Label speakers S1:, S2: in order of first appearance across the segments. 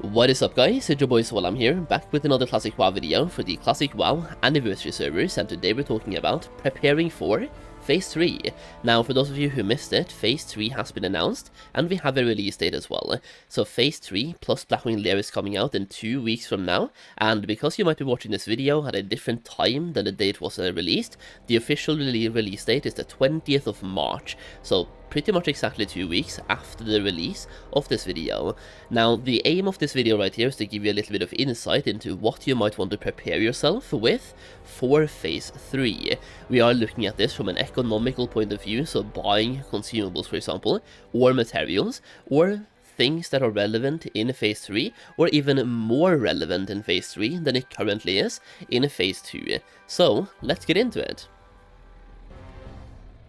S1: What is up guys, it's your boy I'm here, back with another Classic WoW video for the Classic WoW Anniversary servers, and today we're talking about preparing for Phase 3. Now, for those of you who missed it, Phase 3 has been announced, and we have a release date as well. So Phase 3 plus Blackwing Lair is coming out in 2 weeks from now, and because you might be watching this video at a different time than the date was released, the official release date is the 20th of March, so pretty much exactly 2 weeks after the release of this video. Now, the aim of this video right here is to give you a little bit of insight into what you might want to prepare yourself with for Phase 3. We are looking at this from an economical point of view, so buying consumables, for example, or materials, or things that are relevant in Phase 3, or even more relevant in Phase 3 than it currently is in Phase 2. So, let's get into it.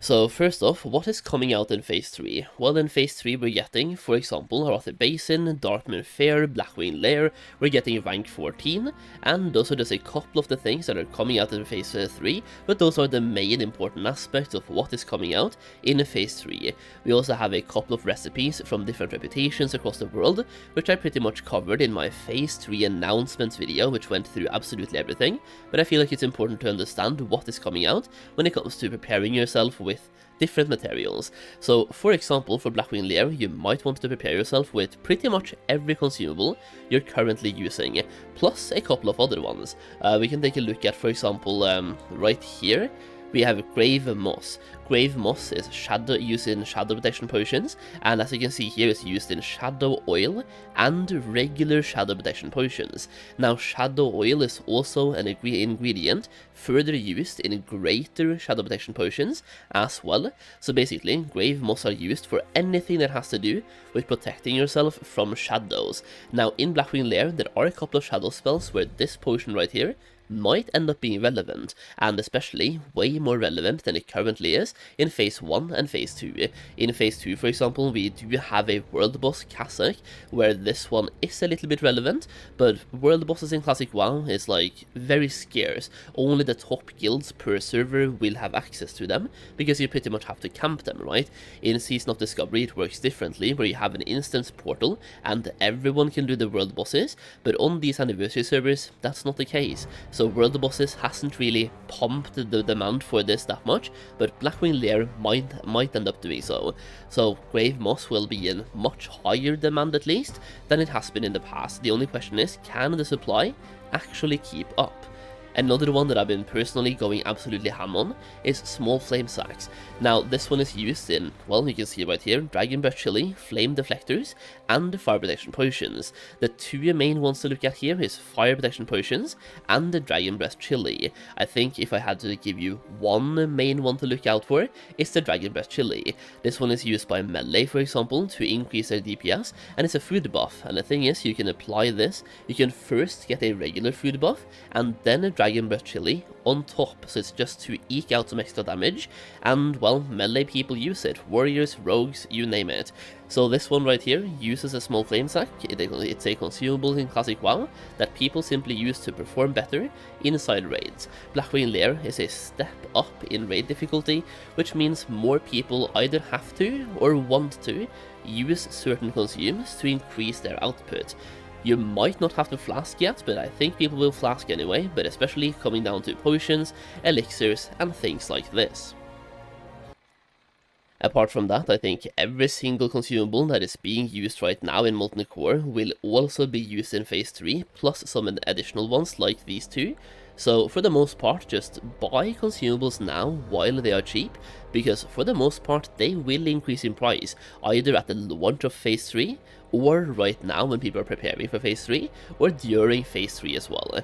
S1: So first off, what is coming out in Phase 3? Well, in Phase 3 we're getting, for example, Arthur Basin, Darkmoor Fair, Blackwing Lair, we're getting rank 14, and those are just a couple of the things that are coming out in Phase 3, but those are the main important aspects of what is coming out in Phase 3. We also have a couple of recipes from different reputations across the world, which I pretty much covered in my Phase 3 announcements video, which went through absolutely everything, but I feel like it's important to understand what is coming out when it comes to preparing yourself with different materials. So for example, for Blackwing Lair, you might want to prepare yourself with pretty much every consumable you're currently using, plus a couple of other ones. We can take a look at, for example, right here, we have Grave Moss. Grave Moss is used in shadow protection potions, and as you can see here, it's used in shadow oil and regular shadow protection potions. Now, shadow oil is also an ingredient further used in greater shadow protection potions as well. So basically, Grave Moss are used for anything that has to do with protecting yourself from shadows. Now, in Blackwing Lair, there are a couple of shadow spells where this potion right here might end up being relevant, and especially way more relevant than it currently is in Phase 1 and Phase 2. In Phase 2, for example, we do have a World Boss Classic, where this one is a little bit relevant, but World Bosses in Classic WoW is like very scarce. Only the top guilds per server will have access to them, because you pretty much have to camp them, right? In Season of Discovery it works differently, where you have an instance portal, and everyone can do the World Bosses, but on these anniversary servers, that's not the case. So World Bosses hasn't really pumped the demand for this that much, but Blackwing Lair might end up doing so. So Grave Moss will be in much higher demand at least than it has been in the past. The only question is, can the supply actually keep up? Another one that I've been personally going absolutely ham on is Small Flame Sacks. Now, this one is used in, well, you can see right here, Dragon Breath Chili, Flame Deflectors, and Fire Protection Potions. The two main ones to look at here is Fire Protection Potions and the Dragon Breath Chili. I think if I had to give you one main one to look out for, it's the Dragon Breath Chili. This one is used by melee, for example, to increase their DPS, and it's a food buff. And the thing is, you can apply this, you can first get a regular food buff, and then a Dragon Breath Chili on top, so it's just to eke out some extra damage, and well, melee people use it, warriors, rogues, you name it. So this one right here uses a Small Flame Sack. It's a consumable in Classic WoW that people simply use to perform better inside raids. Blackwing Lair is a step up in raid difficulty, which means more people either have to or want to use certain consumes to increase their output. You might not have to flask yet, but I think people will flask anyway, but especially coming down to potions, elixirs, and things like this. Apart from that, I think every single consumable that is being used right now in Molten Core will also be used in Phase 3, plus some additional ones like these two. So for the most part, just buy consumables now while they are cheap, because for the most part they will increase in price, either at the launch of Phase 3, or right now when people are preparing for Phase 3, or during Phase 3 as well.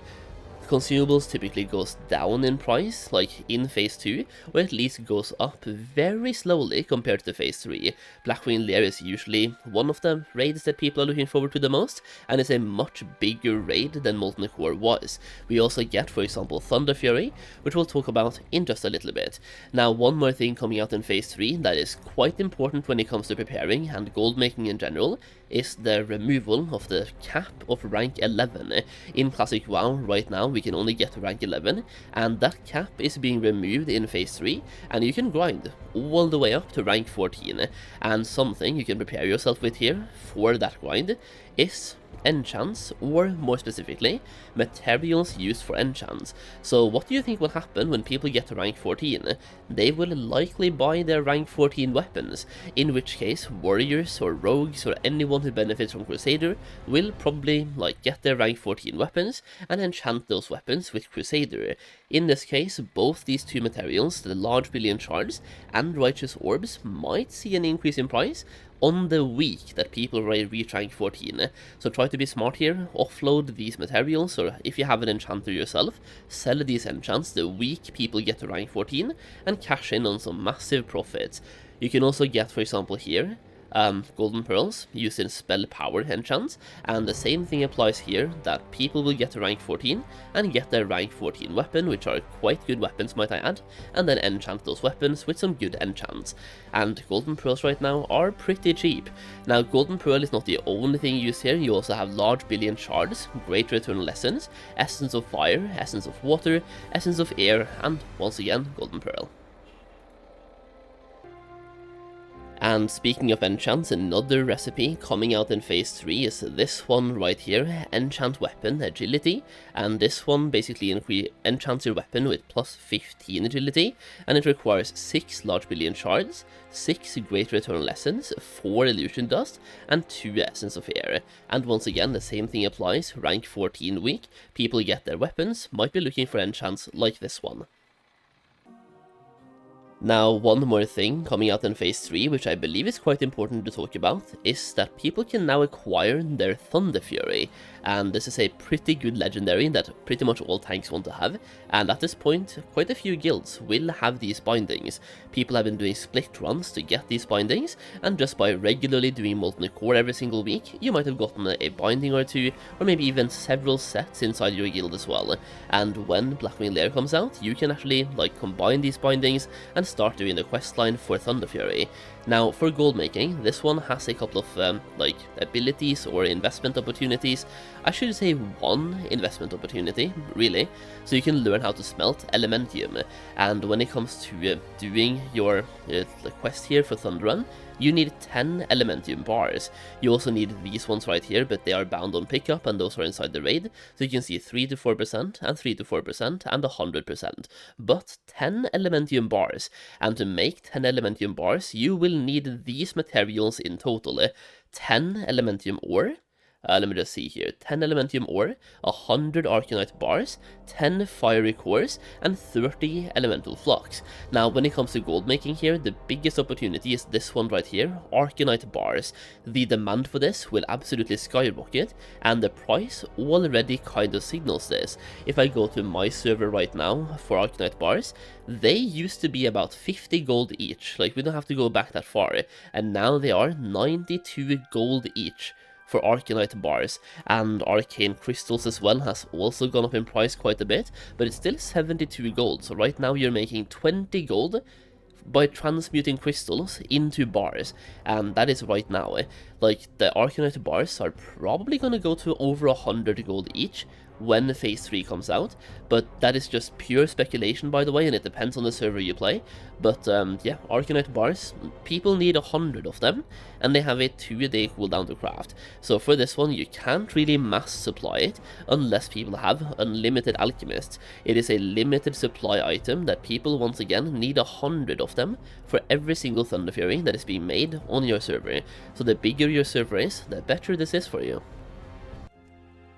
S1: Consumables typically goes down in price, like in Phase 2, or at least goes up very slowly compared to Phase 3. Blackwing Lair is usually one of the raids that people are looking forward to the most, and it's a much bigger raid than Molten Core was. We also get, for example, Thunderfury, which we'll talk about in just a little bit. Now, one more thing coming out in Phase 3 that is quite important when it comes to preparing and gold making in general is the removal of the cap of rank 11. In Classic WoW right now we can only get to rank 11, and that cap is being removed in Phase 3, and you can grind all the way up to rank 14. And something you can prepare yourself with here for that grind is enchants, or more specifically, materials used for enchants. So what do you think will happen when people get to rank 14? They will likely buy their rank 14 weapons, in which case warriors or rogues or anyone who benefits from Crusader will probably get their rank 14 weapons and enchant those weapons with Crusader. In this case, both these two materials, the large billion shards and righteous orbs, might see an increase in price on the week that people reach rank 14. So try to be smart here, offload these materials, or if you have an enchanter yourself, sell these enchants the week people get to rank 14 and cash in on some massive profits. You can also get, for example here, golden pearls used in spell power enchants, and the same thing applies here, that people will get to rank 14 and get their rank 14 weapon, which are quite good weapons might I add, and then enchant those weapons with some good enchants. And golden pearls right now are pretty cheap. Now golden pearl is not the only thing used here, you also have large billion shards, great eternal essence, essence of fire, essence of water, essence of air, and once again golden pearl. And speaking of enchants, another recipe coming out in phase 3 is this one right here, enchant weapon agility, and this one basically enchants your weapon with plus 15 agility, and it requires 6 large billion shards, 6 greater eternal essence, 4 illusion dust, and 2 essence of air. And once again, the same thing applies, rank 14 week, people get their weapons, might be looking for enchants like this one. Now, one more thing coming out in phase 3, which I believe is quite important to talk about, is that people can now acquire their Thunderfury, and this is a pretty good legendary that pretty much all tanks want to have, and at this point, quite a few guilds will have these bindings. People have been doing split runs to get these bindings, and just by regularly doing Molten Core every single week, you might have gotten a binding or two, or maybe even several sets inside your guild as well. And when Blackwing Lair comes out, you can actually combine these bindings and start doing the questline for Thunderfury. Now, for gold making, this one has a couple of abilities or investment opportunities. I should say one investment opportunity, really. So you can learn how to smelt Elementium, and when it comes to doing your quest here for Thunderrun, you need 10 Elementium bars. You also need these ones right here, but they are bound on pickup, and those are inside the raid. So you can see 3 to 4%, and 3 to 4%, and 100%. But 10 Elementium bars, and to make 10 Elementium bars, you will need these materials in total. 10 Elementium ore, let me just see here, 10 Elementium ore, 100 Arcanite bars, 10 Fiery cores, and 30 Elemental flux. Now, when it comes to gold making here, the biggest opportunity is this one right here, Arcanite bars. The demand for this will absolutely skyrocket, and the price already kind of signals this. If I go to my server right now for Arcanite bars, they used to be about 50 gold each, we don't have to go back that far, and now they are 92 gold each for Arcanite bars, and Arcane crystals as well has also gone up in price quite a bit, but it's still 72 gold, so right now you're making 20 gold by transmuting crystals into bars, and that is right now. The Arcanite bars are probably gonna go to over 100 gold each when phase 3 comes out, but that is just pure speculation, by the way, and it depends on the server you play. But yeah, Arcanite bars, people need 100 of them, and they have a 2-day cooldown to craft. So for this one, you can't really mass supply it unless people have unlimited alchemists. It is a limited supply item that people once again need 100 of them for every single Thunderfury that is being made on your server. So the bigger your server is, the better this is for you.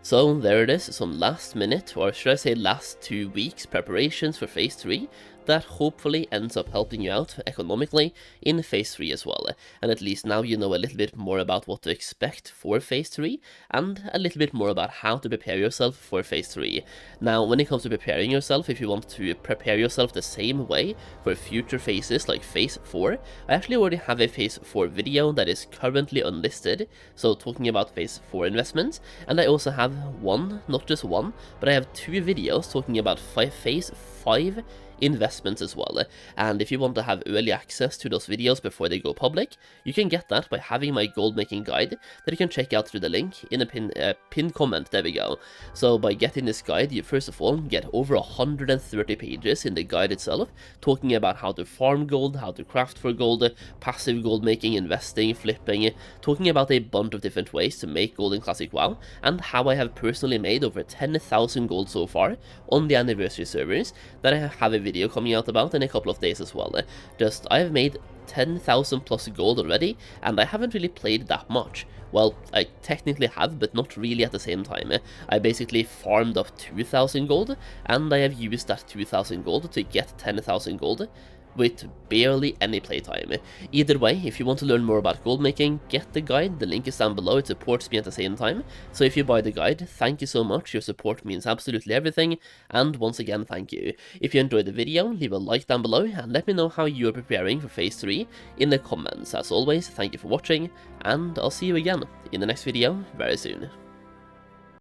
S1: So there it is, some last minute, or should I say last 2 weeks preparations for phase 3 that hopefully ends up helping you out economically in phase 3 as well. And at least now you know a little bit more about what to expect for phase 3, and a little bit more about how to prepare yourself for phase 3. Now, when it comes to preparing yourself, if you want to prepare yourself the same way for future phases like phase 4, I actually already have a phase 4 video that is currently unlisted, so talking about phase 4 investments, and I also have one, not just one, but I have 2 videos talking about phase 5 investments as well. And if you want to have early access to those videos before they go public, you can get that by having my gold making guide that you can check out through the link in a pinned comment. There we go. So by getting this guide, you first of all get over 130 pages in the guide itself, talking about how to farm gold, how to craft for gold, passive gold making, investing, flipping, talking about a bunch of different ways to make gold in Classic WoW, and how I have personally made over 10,000 gold so far on the anniversary servers that I have a video coming out about in a couple of days as well. I have made 10,000 plus gold already, and I haven't really played that much. Well, I technically have, but not really at the same time. I basically farmed up 2,000 gold, and I have used that 2,000 gold to get 10,000 gold, with barely any playtime. Either way, if you want to learn more about gold making, get the guide, the link is down below, it supports me at the same time. So if you buy the guide, thank you so much, your support means absolutely everything, and once again, thank you. If you enjoyed the video, leave a like down below, and let me know how you are preparing for Phase 3 in the comments. As always, thank you for watching, and I'll see you again in the next video very soon.